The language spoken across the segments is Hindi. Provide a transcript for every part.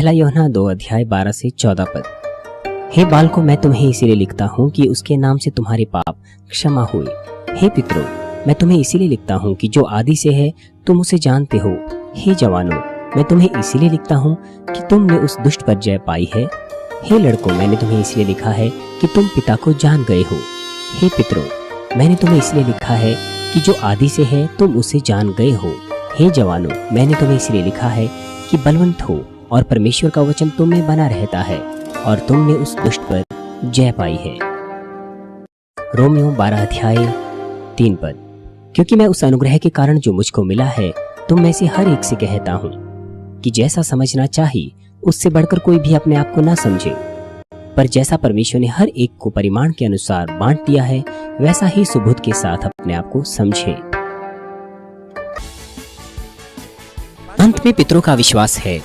पहला यूहन्ना 2 अध्याय 12 से 14 पद। हे बालकों, मैं तुम्हें इसीलिए लिखता हूँ कि उसके नाम से तुम्हारे पाप क्षमा हुए। हे पितरों, मैं तुम्हें इसीलिए लिखता हूँ कि जो आदि से है तुम उसे जानते हो। हे जवानों, मैं तुम्हें इसीलिए लिखता हूँ कि तुमने उस दुष्ट पर जय पाई है। हे लड़कों, मैंने तुम्हें इसलिए लिखा है कि तुम पिता को जान गए हो। हे पितरों, मैंने तुम्हें इसलिए लिखा है कि जो आदि से है तुम उसे जान गए हो। हे जवानों, मैंने तुम्हें इसलिए लिखा है कि बलवंत हो और परमेश्वर का वचन तुम में बना रहता है और तुमने उस दुष्ट पर जय पाई है। रोमियो 12 अध्याय 3 पद। क्योंकि मैं उस अनुग्रह के कारण जो मुझको मिला है तुम में से हर एक से कहता हूँ कि जैसा समझना चाहिए उससे बढ़कर कोई भी अपने आप को ना समझे, पर जैसा परमेश्वर ने हर एक को परिमाण के अनुसार बांट दिया है वैसा ही सुबुद्ध के साथ अपने आप को समझे। अंत में पितरों का विश्वास है।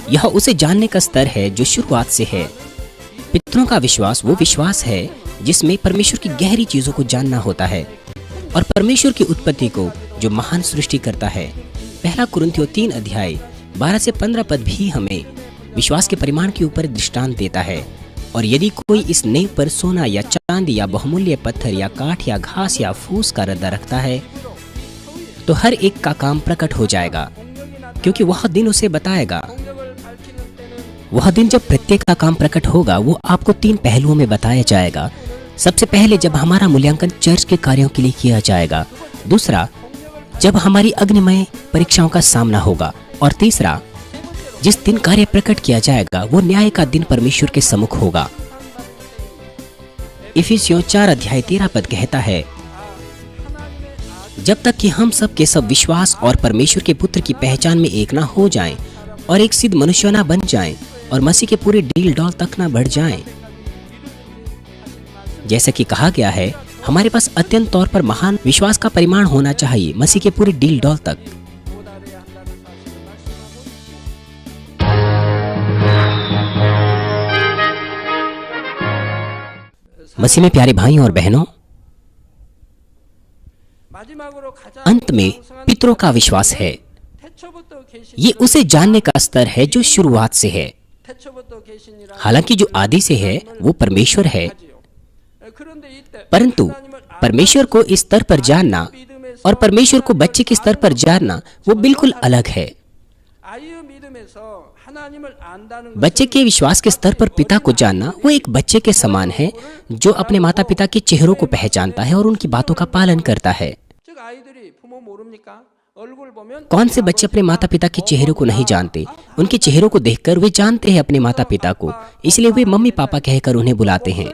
यह उसे जानने का स्तर है जो शुरुआत से है। पितरों का विश्वास वो विश्वास है जिसमें परमेश्वर की गहरी चीजों को जानना होता है और परमेश्वर की उत्पत्ति को जो महान सृष्टि करता है। पहला कुरिन्थियों 3 अध्याय 12 से 15 पद भी हमें विश्वास के परिमाण के ऊपर दृष्टांत देता है। और यदि कोई इस नींव पर सोना या चांदी या बहुमूल्य पत्थर या काठ या घास या फूस का रद्दा रखता है तो हर एक का काम प्रकट हो जाएगा, क्योंकि वह दिन उसे बताएगा। वह दिन जब प्रत्येक का काम प्रकट होगा वो आपको 3 पहलुओं में बताया जाएगा। सबसे पहले जब हमारा मूल्यांकन चर्च के कार्यों के लिए किया जाएगा, दूसरा जब हमारी अग्निमय परीक्षाओं का सामना होगा, और तीसरा जिस दिन कार्य प्रकट किया जाएगा वो न्याय का दिन परमेश्वर के सम्मुख होगा। इफिसियों 4 अध्याय 13 पद कहता है, जब तक कि हम सब के सब विश्वास और परमेश्वर के पुत्र की पहचान में एक ना हो जाएं और एक सिद्ध मनुष्य ना बन जाएं और मसीह के पूरे डील डॉल तक ना बढ़ जाएं। जैसा कि कहा गया है, हमारे पास अत्यंत तौर पर महान विश्वास का परिमाण होना चाहिए मसीह के पूरे डील डॉल तक। मसीह में प्यारे भाइयों और बहनों, अंत में पितरों का विश्वास है। ये उसे जानने का स्तर है जो शुरुआत से है। हालांकि जो आदि से है वो परमेश्वर है, परंतु परमेश्वर को इस स्तर पर जानना और परमेश्वर को बच्चे के स्तर पर जानना वो बिल्कुल अलग है। बच्चे के विश्वास के स्तर पर पिता को जानना वो एक बच्चे के समान है जो अपने माता पिता के चेहरों को पहचानता है और उनकी बातों का पालन करता है। कौन से बच्चे अपने माता पिता के चेहरे को नहीं जानते? उनके चेहरों को देखकर वे जानते हैं अपने माता पिता को, इसलिए वे मम्मी पापा कहकर उन्हें बुलाते हैं।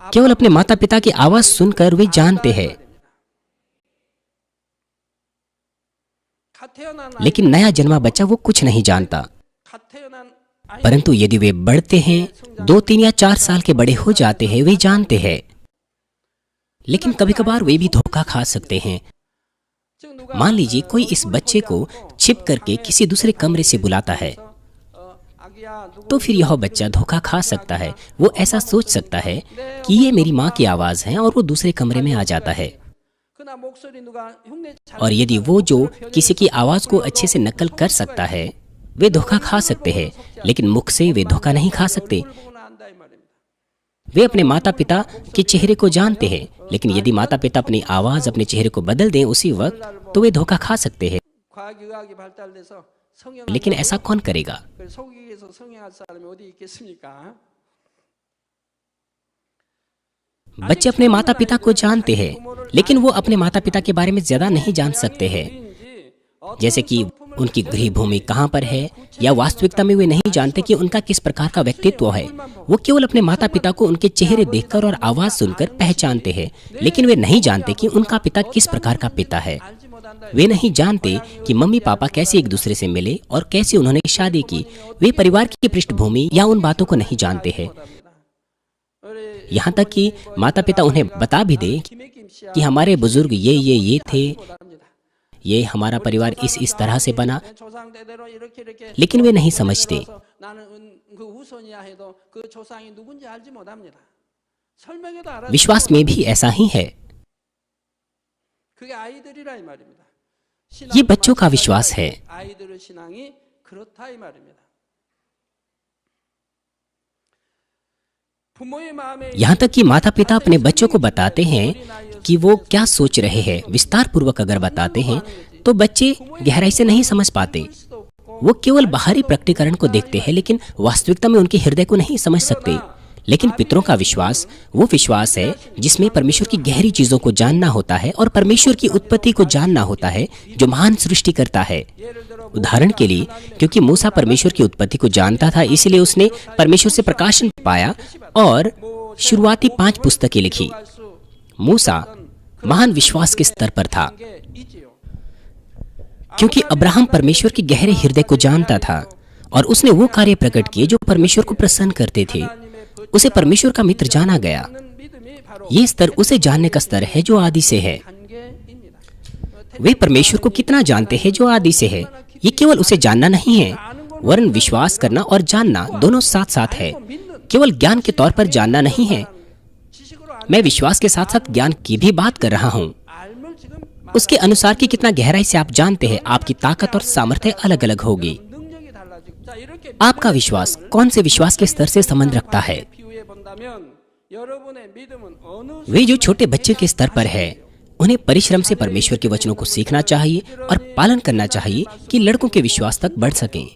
केवल अपने माता पिता की आवाज सुनकर वे जानते हैं। लेकिन नया जन्मा बच्चा वो कुछ नहीं जानता। परंतु यदि वे बढ़ते हैं, 2, 3 या 4 साल के बड़े हो जाते हैं, वे जानते हैं। लेकिन कभी कभार वे भी धोखा खा सकते हैं। मान लीजिए कोई इस बच्चे को छिप करके किसी दूसरे कमरे से बुलाता है, तो फिर यह बच्चा धोखा खा सकता है। वो ऐसा सोच सकता है कि ये मेरी माँ की आवाज है और वो दूसरे कमरे में आ जाता है। और यदि वो जो किसी की आवाज को अच्छे से नकल कर सकता है, वे धोखा खा सकते हैं, लेकिन मुख से वे धोखा नहीं खा सकते। वे अपने माता पिता के चेहरे को जानते हैं, लेकिन यदि माता पिता अपनी आवाज अपने चेहरे को बदल दें उसी वक्त, तो वे धोखा खा सकते हैं। लेकिन ऐसा कौन करेगा? बच्चे अपने माता पिता को जानते हैं, लेकिन वो अपने माता पिता के बारे में ज्यादा नहीं जान सकते हैं, जैसे कि उनकी गृह भूमि कहाँ पर है, या वास्तविकता में वे नहीं जानते कि उनका किस प्रकार का व्यक्तित्व है। वो केवल अपने माता पिता को उनके चेहरे देखकर और आवाज सुनकर पहचानते हैं, लेकिन वे नहीं जानते कि उनका पिता किस प्रकार का पिता है। वे नहीं जानते कि मम्मी पापा कैसे एक दूसरे से मिले और कैसे उन्होंने शादी की। वे परिवार की पृष्ठभूमि या उन बातों को नहीं जानते हैं। यहाँ तक कि माता पिता उन्हें बता भी दे कि हमारे बुजुर्ग ये थे, ये हमारा परिवार इस तरह से बना, लेकिन वे नहीं समझते। विश्वास में भी ऐसा ही है। ये बच्चों का विश्वास है। 그렇다 이 말입니다. यहाँ तक कि माता पिता अपने बच्चों को बताते हैं कि वो क्या सोच रहे हैं, विस्तार पूर्वक अगर बताते हैं तो बच्चे गहराई से नहीं समझ पाते। वो केवल बाहरी प्रकटीकरण को देखते हैं लेकिन वास्तविकता में उनके हृदय को नहीं समझ सकते। लेकिन पितरों का विश्वास वो विश्वास है जिसमें परमेश्वर की गहरी चीजों को जानना होता है और परमेश्वर की उत्पत्ति को जानना होता है जो महान सृष्टि करता है। उदाहरण के लिए, क्योंकि मूसा परमेश्वर की उत्पत्ति को जानता था, इसलिए उसने परमेश्वर से प्रकाशन पाया और शुरुआती 5 पुस्तकें लिखी। मूसा महान विश्वास के स्तर पर था क्योंकि अब्राहम परमेश्वर के गहरे हृदय को जानता था और उसने वो कार्य प्रकट किए जो परमेश्वर को प्रसन्न करते थे। उसे परमेश्वर का मित्र जाना गया। ये स्तर उसे जानने का स्तर है जो आदि से है। वे परमेश्वर को कितना जानते हैं जो आदि से है। ये केवल उसे जानना नहीं है, वरन विश्वास करना और जानना दोनों साथ साथ है। केवल ज्ञान के तौर पर जानना नहीं है। मैं विश्वास के साथ साथ ज्ञान की भी बात कर रहा हूँ। उसके अनुसार कि कितना गहराई से आप जानते हैं, आपकी ताकत और सामर्थ्य अलग अलग होगी। आपका विश्वास कौन से विश्वास के स्तर से संबंध रखता है? वे जो छोटे बच्चे के स्तर पर है, उन्हें परिश्रम से परमेश्वर के वचनों को सीखना चाहिए और पालन करना चाहिए कि लड़कों के विश्वास तक बढ़ सकें।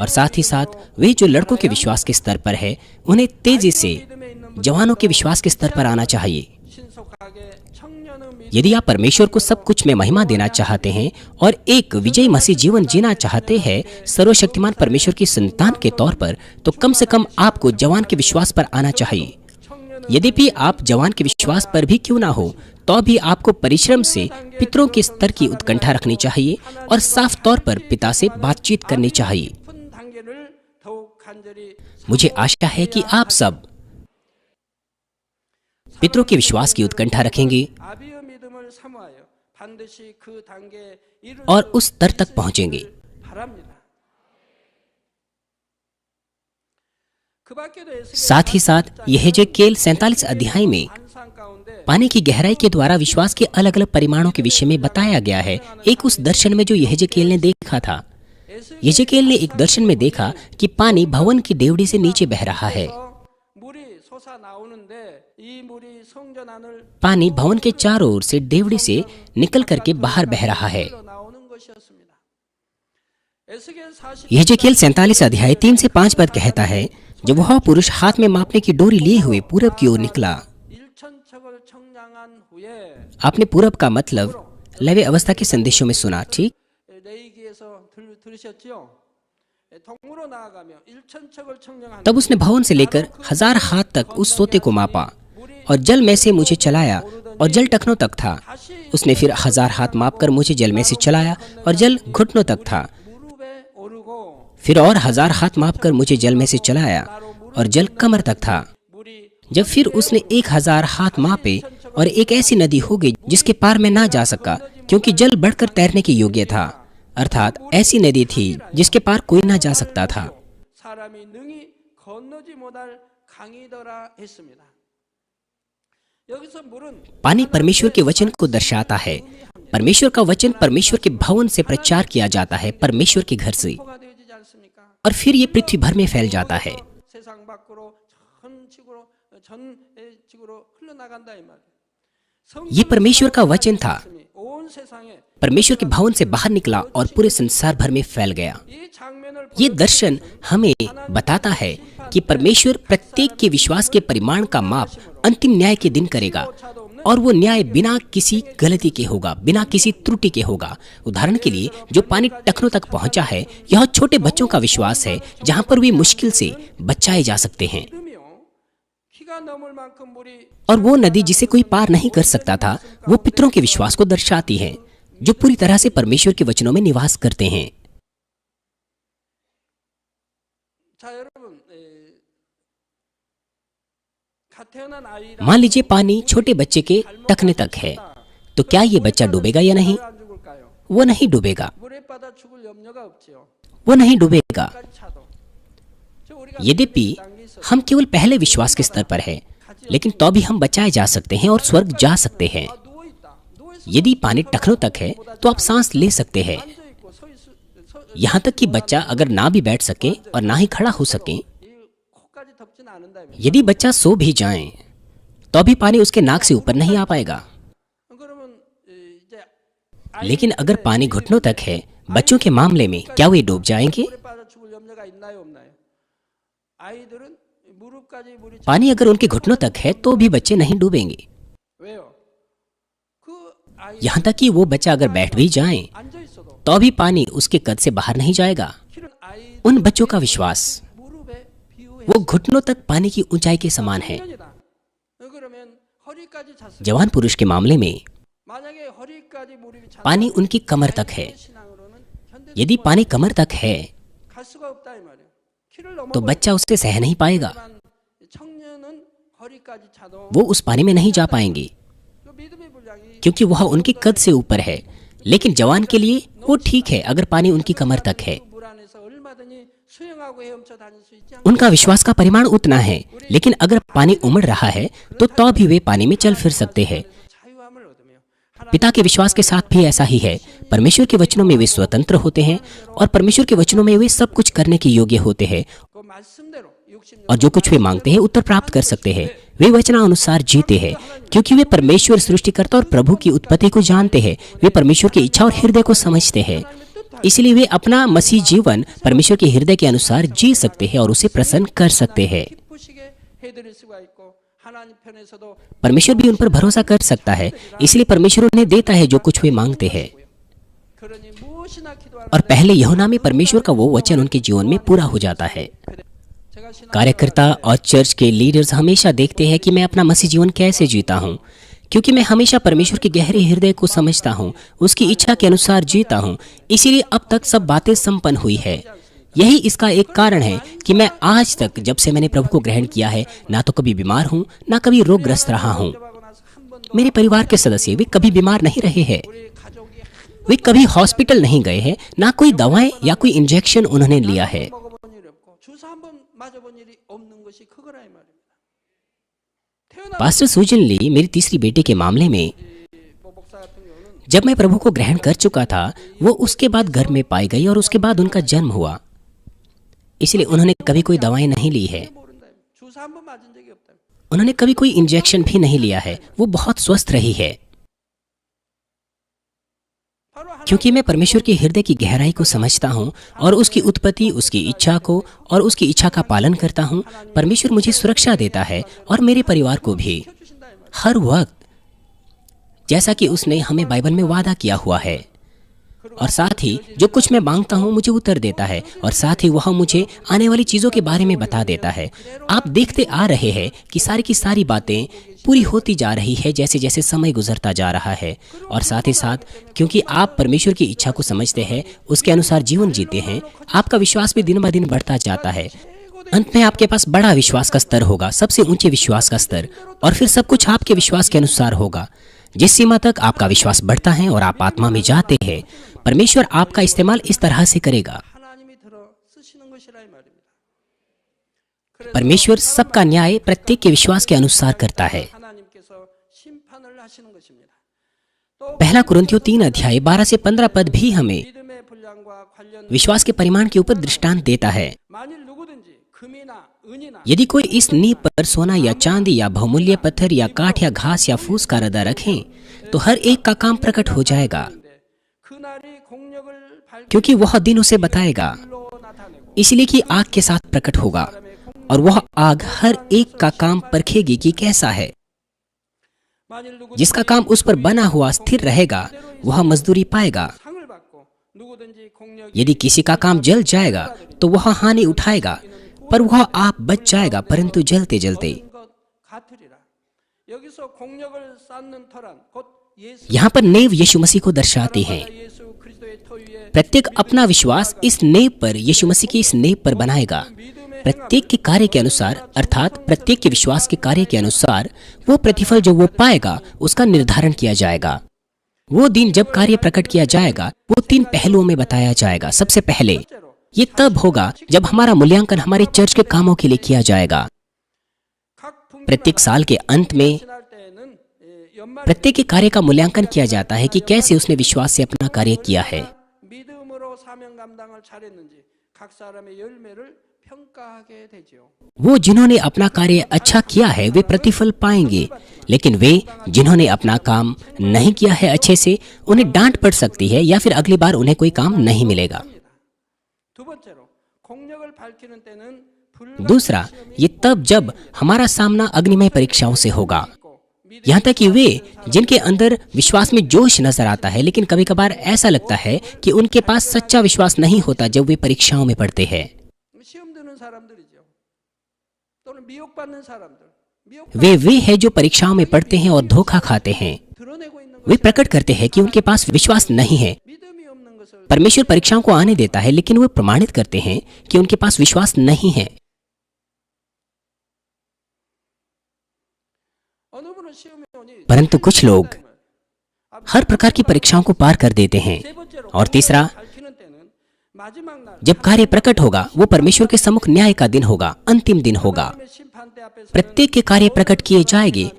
और साथ ही साथ वे जो लड़कों के विश्वास के स्तर पर है, उन्हें तेजी से जवानों के विश्वास के स्तर पर आना चाहिए। यदि आप परमेश्वर को सब कुछ में महिमा देना चाहते हैं और एक विजयी मसीह जीवन जीना चाहते हैं सर्वशक्तिमान परमेश्वर की संतान के तौर पर, तो कम से कम आपको जवान के विश्वास पर आना चाहिए। यद्यपि आप जवान के विश्वास पर भी क्यों ना हो, तो भी आपको परिश्रम से पितरों के स्तर की उत्कंठा रखनी चाहिए और साफ तौर पर पिता से बातचीत करनी चाहिए। मुझे आशा है कि आप सब पितरों के विश्वास की उत्कंठा रखेंगे और उस स्तर तक पहुंचेंगे। साथ ही साथ यहेजकेल 47 अध्याय में पानी की गहराई के द्वारा विश्वास के अलग अलग परिमाणों के विषय में बताया गया है। एक उस दर्शन में जो यहेजकेल ने देखा था। यहेजकेल ने एक दर्शन में देखा कि पानी भवन की डेवढ़ी से नीचे बह रहा है। पानी भवन के चारों ओर से डेवढ़ी से निकल करके बाहर बह रहा है। यहेजकेल 47 अध्याय 3 से 5 पद कहता है, जब वह पुरुष हाथ में मापने की डोरी लिए हुए पूरब की ओर निकला। आपने पूरब का मतलब लेवी अवस्था के संदेशों में सुना, ठीक? तब उसने भवन से लेकर 1000 हाथ तक उस सोते को मापा और जल में से मुझे चलाया और जल टखनों तक था। उसने फिर 1000 हाथ मापकर मुझे जल में से चलाया और जल घुटनों तक था। फिर और 1000 हाथ मापकर मुझे जल में से चलाया और जल कमर तक था। जब फिर उसने 1000 हाथ मापे और एक ऐसी नदी हो गई जिसके पार में ना जा सका, क्योंकि जल बढ़कर तैरने के योग्य था। अर्थात ऐसी नदी थी जिसके पार कोई ना जा सकता था। पानी परमेश्वर के वचन को दर्शाता है। परमेश्वर का वचन परमेश्वर के भवन से प्रचार किया जाता है, परमेश्वर के घर से, और फिर ये पृथ्वी भर में फैल जाता है। ये परमेश्वर का वचन था। परमेश्वर के भवन से बाहर निकला और पूरे संसार भर में फैल गया। ये दर्शन हमें बताता है कि परमेश्वर प्रत्येक के विश्वास के परिमाण का माप अंतिम न्याय के दिन करेगा, और वो न्याय बिना किसी गलती के होगा, बिना किसी त्रुटि के होगा। उदाहरण के लिए, जो पानी टखनों तक पहुंचा है, यह छोटे बच्चों का विश्वास है, जहां पर वे मुश्किल से बचाए जा सकते हैं। और वो नदी जिसे कोई पार नहीं कर सकता था, वो पितरों के विश्वास को दर्शाती है, जो पूरी तरह से परमेश्वर के वचनों में निवास करते हैं। मान लीजिए पानी छोटे बच्चे के टखने तक है, तो क्या ये बच्चा डूबेगा या नहीं? वो नहीं डूबेगा। वो नहीं डूबेगा। यद्यपि हम केवल पहले विश्वास के स्तर पर हैं, लेकिन तो भी हम बचाए जा सकते हैं और स्वर्ग जा सकते हैं। यदि पानी टखनों तक है तो आप सांस ले सकते हैं। यहाँ तक कि बच्चा अगर ना भी बैठ सके और ना ही खड़ा हो सके, यदि बच्चा सो भी जाए तो भी पानी उसके नाक से ऊपर नहीं आ पाएगा। लेकिन अगर पानी घुटनों तक है, बच्चों के मामले में क्या वे डूब जाएंगे? पानी अगर उनके घुटनों तक है तो भी बच्चे नहीं डूबेंगे। यहाँ तक कि वो बच्चा अगर बैठ भी जाए तो भी पानी उसके कद से बाहर नहीं जाएगा। उन बच्चों का विश्वास वो घुटनों तक पानी की ऊंचाई के समान है। जवान पुरुष के मामले में पानी उनकी कमर तक है। यदि पानी कमर तक है तो बच्चा उससे सह नहीं पाएगा, वो उस पानी में नहीं जा पाएंगे क्योंकि वह उनके कद से ऊपर है। लेकिन जवान के लिए वो ठीक है अगर पानी उनकी कमर तक है। उनका विश्वास का परिमाण उतना है, लेकिन अगर पानी उमड़ रहा है तो भी वे पानी में चल फिर सकते हैं। पिता के विश्वास के साथ भी ऐसा ही है। परमेश्वर के वचनों में वे स्वतंत्र होते हैं और परमेश्वर के वचनों में वे सब कुछ करने के योग्य होते हैं और जो कुछ वे मांगते हैं उत्तर प्राप्त कर सकते हैं। वे वचनानुसार जीते हैं क्योंकि वे परमेश्वर सृष्टिकर्ता और प्रभु की उत्पत्ति को जानते हैं। वे परमेश्वर की इच्छा और हृदय को समझते हैं, इसलिए वे अपना मसीह जीवन परमेश्वर के हृदय के अनुसार जी सकते हैं और उसे प्रसन्न कर सकते हैं। परमेश्वर भी उन पर भरोसा कर सकता है, इसलिए परमेश्वर उन्हें देता है जो कुछ वे मांगते हैं। और पहले यूहन्ना में परमेश्वर का वो वचन उनके जीवन में पूरा हो जाता है। कार्यकर्ता और चर्च के लीडर्स हमेशा देखते हैं कि मैं अपना मसीह जीवन कैसे जीता हूँ, क्योंकि मैं हमेशा परमेश्वर के गहरे हृदय को समझता हूँ, उसकी इच्छा के अनुसार जीता हूँ, इसीलिए अब तक सब बातें संपन्न हुई है। यही इसका एक कारण है कि मैं आज तक, जब से मैंने प्रभु को ग्रहण किया है, ना तो कभी बीमार हूँ ना कभी रोगग्रस्त रहा हूँ। मेरे परिवार के सदस्य वे कभी बीमार नहीं रहे हैं, वे कभी हॉस्पिटल नहीं गए हैं, ना कोई दवाएं या कोई इंजेक्शन उन्होंने लिया है। पास्टर सुजन ली मेरी तीसरी बेटी के मामले में, जब मैं प्रभु को ग्रहण कर चुका था, वो उसके बाद घर में पाई गई और उसके बाद उनका जन्म हुआ, इसलिए उन्होंने कभी कोई दवाएं नहीं ली है, उन्होंने कभी कोई इंजेक्शन भी नहीं लिया है। वो बहुत स्वस्थ रही है क्योंकि मैं परमेश्वर के हृदय की गहराई को समझता हूँ और उसकी उत्पत्ति, उसकी इच्छा को और उसकी इच्छा का पालन करता हूँ। परमेश्वर मुझे सुरक्षा देता है और मेरे परिवार को भी, हर वक्त, जैसा कि उसने हमें बाइबल में वादा किया हुआ है। और साथ ही जो कुछ मैं मांगता हूँ मुझे उत्तर देता है और साथ ही वह मुझे आने वाली चीजों के बारे में बता देता है। आप देखते आ रहे हैं कि सारी की सारी बातें पूरी होती जा रही है जैसे जैसे समय गुजरता जा रहा है। और साथ ही साथ क्योंकि आप परमेश्वर की इच्छा को समझते हैं, उसके अनुसार जीवन जीते हैं, आपका विश्वास भी दिन ब दिन बढ़ता जाता है। अंत में आपके पास बड़ा विश्वास का स्तर होगा, सबसे ऊंचे विश्वास का स्तर, और फिर सब कुछ आपके विश्वास के अनुसार होगा। जिस सीमा तक आपका विश्वास बढ़ता है और आप आत्मा में जाते हैं, परमेश्वर आपका इस्तेमाल इस तरह से करेगा। परमेश्वर सबका न्याय प्रत्येक के विश्वास के अनुसार करता है। पहला कुरिन्थियों 3 अध्याय 12 से 15 पद भी हमें विश्वास के परिमाण के ऊपर दृष्टांत देता है। यदि कोई इस नींव पर सोना या चांदी या बहुमूल्य पत्थर या काठ या घास या फूस का रदा रखें तो हर एक का काम प्रकट हो जाएगा, क्योंकि वह दिन उसे बताएगा, इसलिए कि आग के साथ प्रकट होगा और वह आग हर एक का काम परखेगी कि कैसा है। जिसका काम उस पर बना हुआ स्थिर रहेगा वह मजदूरी पाएगा। यदि किसी का काम जल जाएगा तो वह हानि उठाएगा, पर वह आप बच जाएगा, परंतु जलते जलते। यहाँ पर नेव यीशु मसीह को दर्शाती है। प्रत्येक अपना विश्वास इस नेव पर, यीशु मसीह की इस नेव पर बनाएगा। प्रत्येक के कार्य के अनुसार, अर्थात प्रत्येक के विश्वास के कार्य के अनुसार वो प्रतिफल जो वो पाएगा उसका निर्धारण किया जाएगा। वो दिन जब कार्य प्रकट किया जाएगा वो 3 पहलुओं में बताया जाएगा। सबसे पहले ये तब होगा जब हमारा मूल्यांकन हमारे चर्च के कामों के लिए किया जाएगा। प्रत्येक साल के अंत में प्रत्येक के कार्य का मूल्यांकन किया जाता है कि कैसे उसने विश्वास से अपना कार्य किया है। 사명 감당을 잘했는지 각 사람의 열매를 평가하게 되죠. वो जिन्होंने अपना कार्य अच्छा किया है वे प्रतिफल पाएंगे, लेकिन वे जिन्होंने अपना काम नहीं किया है अच्छे से उन्हें डांट पड़ सकती है या फिर अगली बार उन्हें कोई काम नहीं मिलेगा। 두 번째로 공력을 밝히는 때는 दूसरा, ये तब जब हमारा सामना अग्निमय परीक्षाओं से होगा। यहाँ तक कि वे जिनके अंदर विश्वास में जोश नजर आता है, लेकिन कभी कभार ऐसा लगता है कि उनके पास सच्चा विश्वास नहीं होता जब वे परीक्षाओं में पड़ते हैं। 시험 드는 사람들이죠. 또는 미혹받는 사람들. वे हैं जो परीक्षाओं में पढ़ते हैं और धोखा खाते हैं। 드러내고 있는 वे प्रकट करते हैं कि उनके पास विश्वास नहीं है। 믿음이 없는 것을 परमेश्वर परीक्षाओं को आने देता है, लेकिन वे प्रमाणित करते हैं कि उनके पास विश्वास नहीं है। 어느 분은 시험에 오니 परंतु कुछ लोग हर प्रकार की परीक्षाओं को पार कर देते हैं। 세 번째로 और तीसरा, 밝히는 때는 마지막 날 जब कार्य प्रकट होगा वो परमेश्वर के सम्मुख न्याय का दिन होगा, अंतिम दिन होगा। 하나님의 심판대 앞에서 प्रत्येक के कार्य प्रकट किए जाएंगे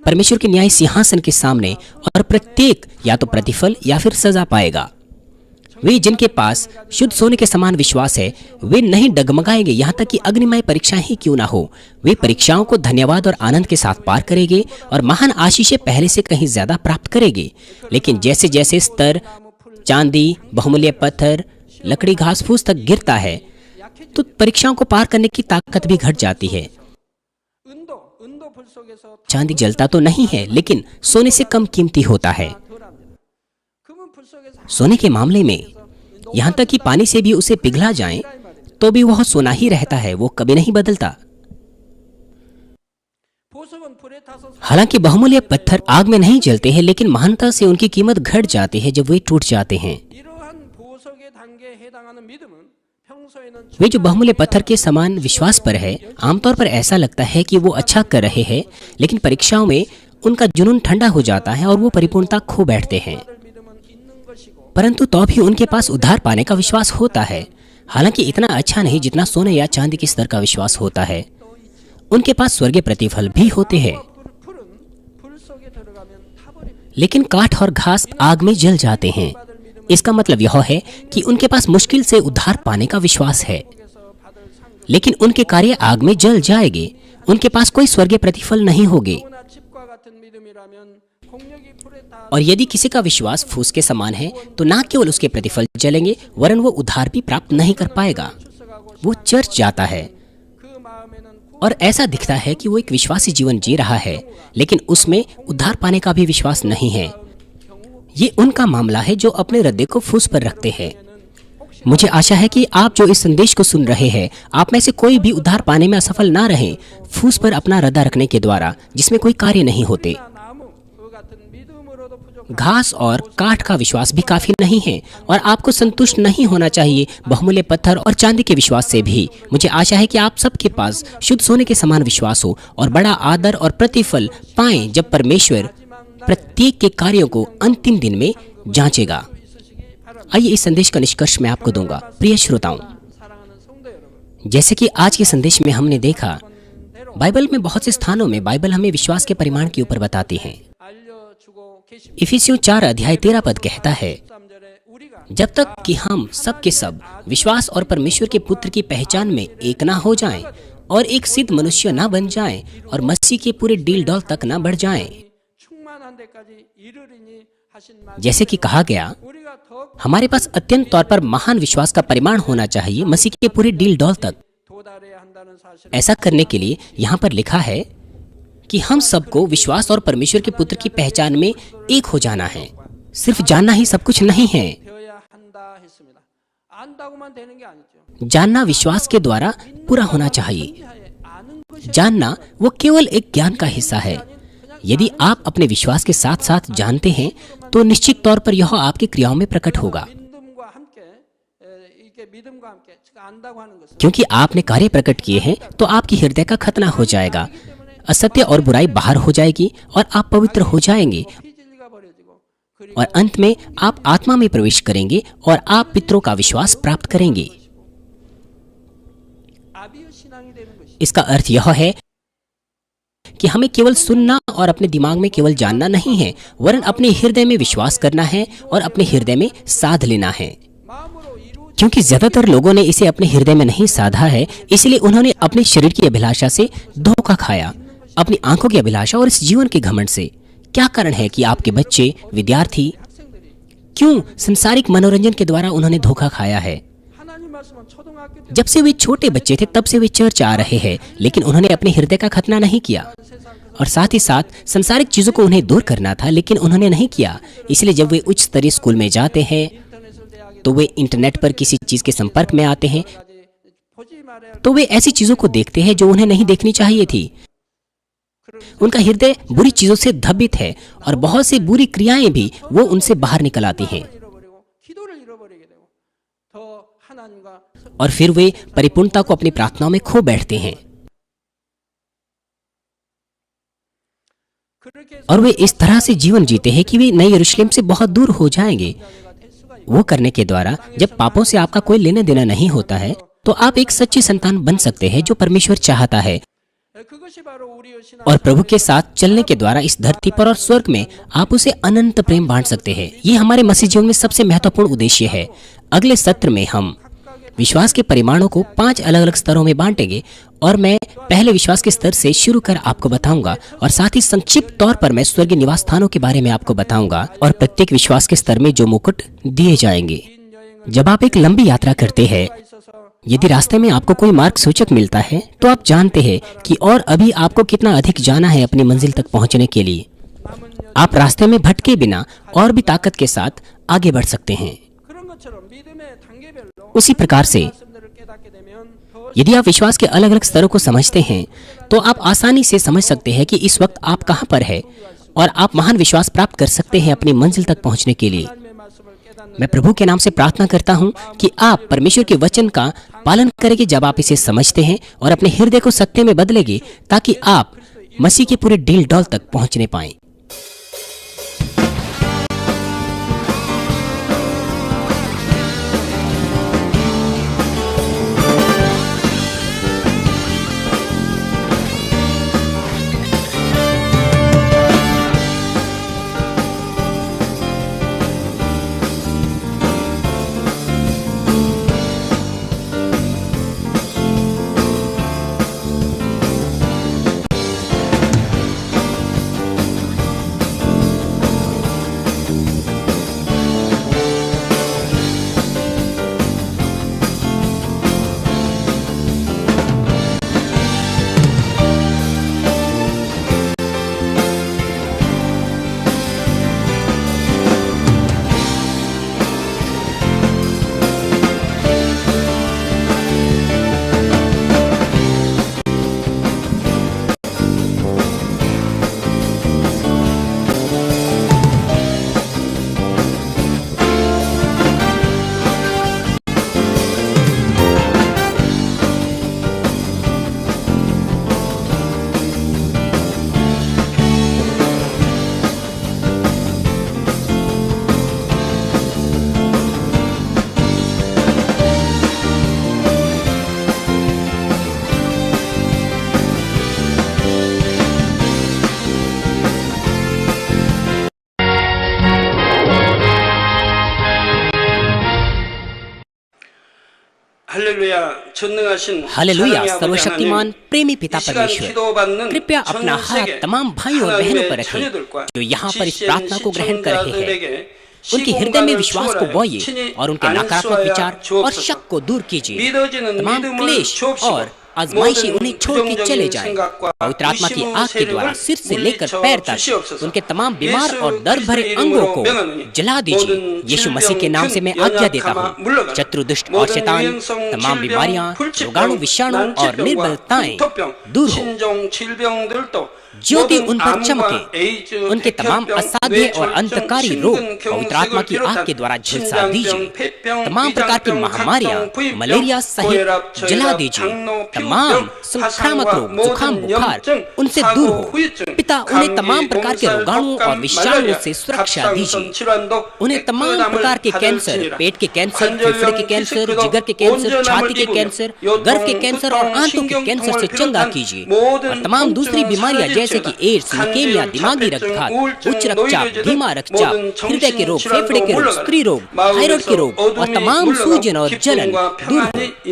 परमेश्वर के न्याय सिंहासन के सामने, और प्रत्येक या तो प्रतिफल या फिर सजा पाएगा। वे जिनके पास शुद्ध सोने के समान विश्वास है वे नहीं डगमगाएंगे, यहाँ तक कि अग्निमय परीक्षाएं ही क्यों ना हो। वे परीक्षाओं को धन्यवाद और आनंद के साथ पार करेंगे और महान आशीषें पहले से कहीं ज्यादा प्राप्त करेंगे। लेकिन जैसे जैसे स्तर चांदी, बहुमूल्य पत्थर, लकड़ी, घास फूस तक गिरता है तो परीक्षाओं को पार करने की ताकत भी घट जाती है। 은도 불 속에서 चांदी जलता तो नहीं है, लेकिन सोने से कम कीमती होता है। 덜합니다. 금은 불 속에서 सोने के मामले में यहाँ तक कि पानी से भी उसे पिघला जाए तो भी वह सोना ही रहता है, वो कभी नहीं बदलता। 보석은 불에 타서 हालांकि बहुमूल्य पत्थर आग में नहीं जलते हैं, लेकिन महानता से उनकी कीमत घट जाती है जब वे टूट जाते हैं। 이러한 보석의 단계에 해당하는 믿음은 평소에는 वे जो बहुमूल्य पत्थर के समान विश्वास पर है, आमतौर पर ऐसा लगता है कि वो अच्छा कर रहे हैं, लेकिन परीक्षाओं में उनका जुनून ठंडा हो जाता है और वो परिपूर्णता खो बैठते हैं। 믿음은 있는 것이고 परंतु तो भी उनके पास उद्धार पाने का विश्वास होता है, हालांकि इतना अच्छा नहीं जितना सोने या चांदी के स्तर का विश्वास होता है। उनके पास स्वर्गीय प्रतिफल भी होते हैं, 풀은 불 속에 들어가면 타버립니다. लेकिन काठ और घास आग में जल जाते हैं। इसका मतलब यह है कि उनके पास मुश्किल से उद्धार पाने का विश्वास है, लेकिन उनके कार्य आग में जल जाएंगे। उनके पास कोई स्वर्गीय प्रतिफल नहीं होगे। 그러나 집과 같은 믿음이라면 공력이 불에 타 और यदि किसी का विश्वास फूस के समान है तो न केवल उसके प्रतिफल जलेंगे वरन वो उद्धार भी प्राप्त नहीं कर पाएगा। वो चर्च जाता है 그 마음에는 और ऐसा दिखता है कि वो एक विश्वासी जीवन जी रहा है, लेकिन उसमें उद्धार पाने का भी विश्वास नहीं है। ये उनका मामला है जो अपने हृदय को फूस पर रखते हैं। मुझे आशा है कि आप जो इस संदेश को सुन रहे हैं, आप में से कोई भी उद्धार पाने में असफल ना रहे फूस पर अपना हृदय रखने के द्वारा, जिसमें कोई कार्य नहीं होते। 나무 그 같은 믿음으로도 부족한 घास और काठ का विश्वास भी काफी नहीं है और आपको संतुष्ट नहीं होना चाहिए बहुमूल्य पत्थर और चांदी के विश्वास से भी। मुझे आशा है कि आप सबके पास शुद्ध सोने के समान विश्वास हो और बड़ा आदर और प्रतिफल पाएं जब परमेश्वर प्रत्येक के कार्यों को अंतिम दिन में जांचेगा। आइए इस संदेश का निष्कर्ष मैं आपको दूंगा। प्रिय श्रोताओं, 사랑하는 성도 여러분, जैसे कि आज के संदेश में हमने देखा, बाइबल में बहुत से स्थानों में बाइबल हमें विश्वास के परिमाण के ऊपर बताती है। 알려주고 계십니다. इफिसियों 4 अध्याय 13 पद कहता है, 13절에 우리가 जब तक कि हम सब के सब विश्वास और परमेश्वर के पुत्र की पहचान में एक ना हो जाएं और एक सिद्ध मनुष्य ना बन जाएं और मसीह के पूरे डील डॉल तक ना बढ़ जाएं। 충만한 데까지 이르리니 하신 말 जैसे कि कहा गया, 우리가 더 हमारे पास अत्यंत तौर पर महान विश्वास का परिमाण होना चाहिए मसीह के पूरे डील डॉल तक। 도달해야 한다는 사실을 ऐसा करने के लिए यहाँ पर लिखा है कि हम सबको विश्वास और परमेश्वर के पुत्र की पहचान में एक हो जाना है। सिर्फ जानना ही सब कुछ नहीं है, 되어야 한다 했습니다. 안다고만 되는 게 아니죠. जानना विश्वास के द्वारा पूरा होना चाहिए। 아는 것이 जानना वो केवल एक ज्ञान का हिस्सा है। यदि आप अपने विश्वास के साथ साथ जानते हैं तो निश्चित तौर पर यह आपकी क्रियाओं में प्रकट होगा, 믿음과 함께 이게 믿음과 함께 즉 안다고 하는 것은 क्योंकि आपने कार्य प्रकट किए हैं तो आपकी हृदय का खतना हो जाएगा, असत्य और बुराई बाहर हो जाएगी और आप पवित्र हो जाएंगे 피진리가 버려지고 그리고 और अंत में आप आत्मा में प्रवेश करेंगे और आप पितरों का विश्वास प्राप्त करेंगे। 아비의 신앙이 되는 것이 इसका अर्थ यह है कि हमें केवल सुनना और अपने दिमाग में केवल जानना नहीं है, वरन अपने हृदय में विश्वास करना है और अपने हृदय में साध लेना है। 마음으로 이루어지는 क्योंकि ज्यादातर लोगों ने इसे अपने हृदय में नहीं साधा है, इसलिए उन्होंने अपने शरीर की अभिलाषा से धोखा खाया, अपनी आंखों की अभिलाषा और इस जीवन के घमंड से। क्या कारण है कि आपके बच्चे, विद्यार्थी क्यों सांसारिक मनोरंजन के द्वारा उन्होंने धोखा खाया है? जब से वे छोटे बच्चे थे तब से वे चर्च आ रहे हैं, लेकिन उन्होंने अपने हृदय का खतना नहीं किया। और साथ ही साथ सांसारिक चीजों को उन्हें दूर करना था, लेकिन उन्होंने नहीं किया। इसलिए जब वे उच्च स्तरीय स्कूल में जाते हैं तो वे इंटरनेट पर किसी चीज के संपर्क में आते हैं, तो वे ऐसी चीजों को देखते हैं जो उन्हें नहीं देखनी चाहिए थी। उनका हृदय बुरी चीजों से धब्बित है और बहुत सी बुरी क्रियाएं भी वो उनसे बाहर निकल आती हैं, और फिर वे परिपूर्णता को अपनी प्रार्थनाओं में खो बैठते हैं। और वे इस तरह से जीवन जीते हैं कि वे नए यरूशलेम से बहुत दूर हो जाएंगे। वो करने के द्वारा जब पापों से आपका कोई लेना देना नहीं होता है, तो आप एक सच्ची संतान बन सकते हैं जो परमेश्वर चाहता है। और प्रभु के साथ चलने के द्वारा इस धरती पर और स्वर्ग में आप उसे अनंत प्रेम बांट सकते हैं। ये हमारे मसीह जीवन में सबसे महत्वपूर्ण उद्देश्य है। अगले सत्र में हम विश्वास के परिमाणों को 5 अलग अलग स्तरों में बांटेंगे, और मैं पहले विश्वास के स्तर से शुरू कर आपको बताऊंगा, और साथ ही संक्षिप्त तौर पर मैं स्वर्गीय निवास स्थानों के बारे में आपको बताऊंगा और प्रत्येक विश्वास के स्तर में जो मुकुट दिए जाएंगे। जब आप एक लंबी यात्रा करते हैं, यदि रास्ते में आपको कोई मार्ग सूचक मिलता है, तो आप जानते हैं कि और अभी आपको कितना अधिक जाना है अपनी मंजिल तक पहुंचने के लिए। आप रास्ते में भटके बिना और भी ताकत के साथ आगे बढ़ सकते हैं। उसी प्रकार से यदि आप विश्वास के अलग अलग स्तरों को समझते हैं, तो आप आसानी से समझ सकते हैं कि इस वक्त आप कहां पर है, और आप महान विश्वास प्राप्त कर सकते हैं अपनी मंजिल तक पहुंचने के लिए। मैं प्रभु के नाम से प्रार्थना करता हूं कि आप परमेश्वर के वचन का पालन करेंगे जब आप इसे समझते हैं, और अपने हृदय को सत्य में बदलेंगे, ताकि आप मसीह के पूरे डील डॉल तक पहुंचने पाएं। हालेलुया। सर्वशक्तिमान प्रेमी पिता परमेश्वर, कृपया अपना हाथ तमाम भाइयों और बहनों पर रखें जो यहाँ पर इस प्रार्थना को ग्रहण कर रहे हैं। उनके हृदय में विश्वास को बोइए और उनके नकारात्मक विचार और शक को दूर कीजिए। तमाम क्लेश और आजमाइशें उन्हें छोड़ के चले जाएं। पवित्र आत्मा की आग के द्वारा सिर से लेकर पैर तक उनके तमाम बीमार और दर्द भरे अंगों को जला दीजिए। यीशु मसीह के नाम से मैं आज्ञा देता हूँ, शत्रु, दुष्ट और शैतान, तमाम बीमारियां, रोगाणु, विषाणु और निर्बलताएं दूर हो। ज्योति उन पर चमके। उनके तमाम असाध्य और अंतकारी रोग पवित्र आत्मा की आग के द्वारा झुलसा दीजिए। तमाम प्रकार की महामारियां, मलेरिया सहित जला दीजिए। तमाम संक्रामक रोग, जुकाम, बुखार उनसे दूर हो। पिता उन्हें तमाम प्रकार के रोगाणुओं और विषाणुओं से सुरक्षा दीजिए। उन्हें तमाम प्रकार के कैंसर, पेट के कैंसर, फेफड़े के कैंसर, जिगर के कैंसर, छाती के कैंसर, गर्भ के कैंसर और आंतों के कैंसर से चंगा कीजिए। और तमाम दूसरी बीमारियां जैसे कि एड्स, ल्यूकेमिया, दिमागी रक्तघात, उच्च रक्तचाप, धीमा रक्तचाप, हृदय के रोग, फेफड़े के रोग, स्त्री रोग, थायराइड के रोग और तमाम सूजन और जलन दूर हो।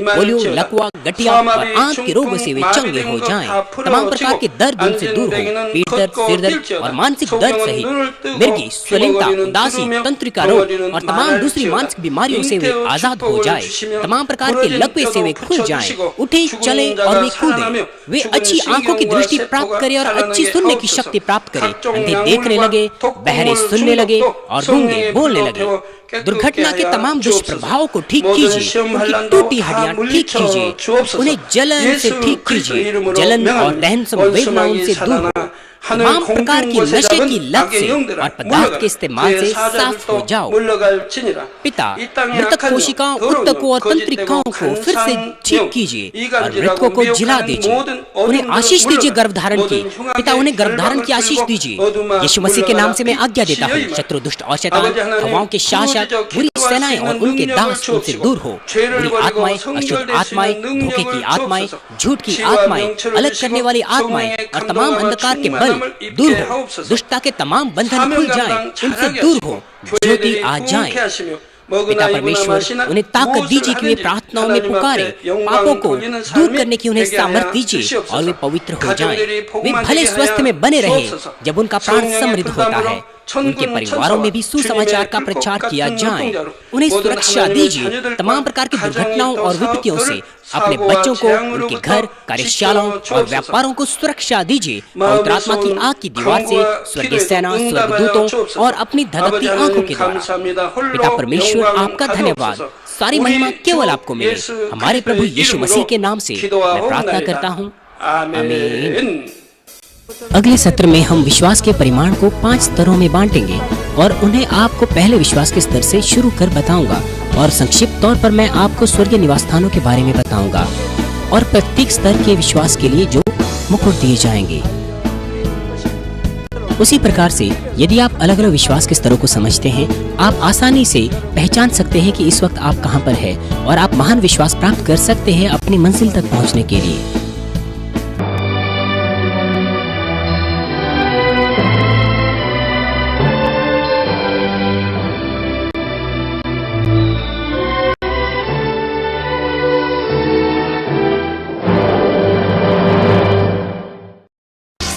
पोलियो, लकवा, गठिया और आंत के रोगों से वे चंगे हो जाएं। तमाम प्रकार के दर्द उनसे दूर हो। पीठ दर्द, सिर दर्द और मानसिक दर्द सहित मिर्गी, स्वलिनता, उदासी, तंत्रिका रोग और तमाम दूसरी मानसिक बीमारियों से वे आजाद हो जाए। तमाम प्रकार के लकवे से वे खुल जाएं, उठे, चले और वे कूदें। वे अच्छी आंखों की दृष्टि प्राप्त करें और अच्छी सुनने की शक्ति प्राप्त करें। अंधे देखने लगे, बहरे सुनने लगे और गूंगे बोलने लगे। दुर्घटना के तमाम दुष्प्रभावों को ठीक कीजिए। उनकी टूटी हड्डियां ठीक कीजिए। उन्हें जलन से ठीक कीजिए। जलन और दहन संवेदनाओं से दूर हो। तमाम प्रकार की नशे की लत से और पदार्थ के इस्तेमाल से साफ हो जाओ। पिता मृतक कोशिकाओं, उत्तकों और तंत्रिकाओं को फिर से ठीक कीजिए और मृतकों को जिला दीजिए। उन्हें आशीष दीजिए गर्भधारण की। पिता उन्हें गर्भधारण की आशीष दीजिए। यीशु मसीह के नाम से मैं आज्ञा देता हूँ, शत्रु, दुष्ट और शैतान, हवाओं के शासक, बुरी सेनाएं और उनके दास उनसे दूर हो। बुरी आत्माएं, अशुद्ध आत्माएं, धोखे की आत्माएं, झूठ की आत्माएं, अलग करने वाली आत्माएं और तमाम अंधकार के बल दूर हो। दुष्टता के तमाम बंधन खुल जाएं, उनसे दूर हो। ज्योति आ जाए। पिता परमेश्वर उन्हें ताकत दीजिए कि वे प्रार्थनाओं में पुकारे। पापों को दूर करने की उन्हें सामर्थ दीजिए और वे पवित्र हो जाएं। वे भले स्वस्थ में बने रहे जब उनका प्राण समृद्ध होता है। उनके परिवारों में भी सुसमाचार का प्रचार किया जाए। उन्हें सुरक्षा दीजिए तमाम प्रकार की दुर्घटनाओं और विपत्तियों से। अपने बच्चों को, उनके घर, कार्यशालाओं और व्यापारों को सुरक्षा दीजिए। पवित्र आत्मा की आग की दीवार से, स्वर्गीय सेना, स्वर्गदूतों और अपनी धधकती आंखों के द्वारा। पिता परमेश्वर आपका धन्यवाद। सारी महिमा केवल आपको मिले। हमारे प्रभु यीशु मसीह के नाम से मैं प्रार्थना करता हूँ, आमीन। अगले सत्र में हम विश्वास के परिमाण को 5 स्तरों में बांटेंगे और उन्हें आपको पहले विश्वास के स्तर से शुरू कर बताऊंगा और संक्षिप्त तौर पर मैं आपको स्वर्गीय निवास स्थानों के बारे में बताऊंगा और प्रत्येक स्तर के विश्वास के लिए जो मुकुट दिए जाएंगे। उसी प्रकार से यदि आप अलग अलग विश्वास के स्तरों को समझते हैं, आप आसानी से पहचान सकते हैं कि इस वक्त आप कहां पर हैं और आप महान विश्वास प्राप्त कर सकते हैं अपनी मंजिल तक पहुंचने के लिए।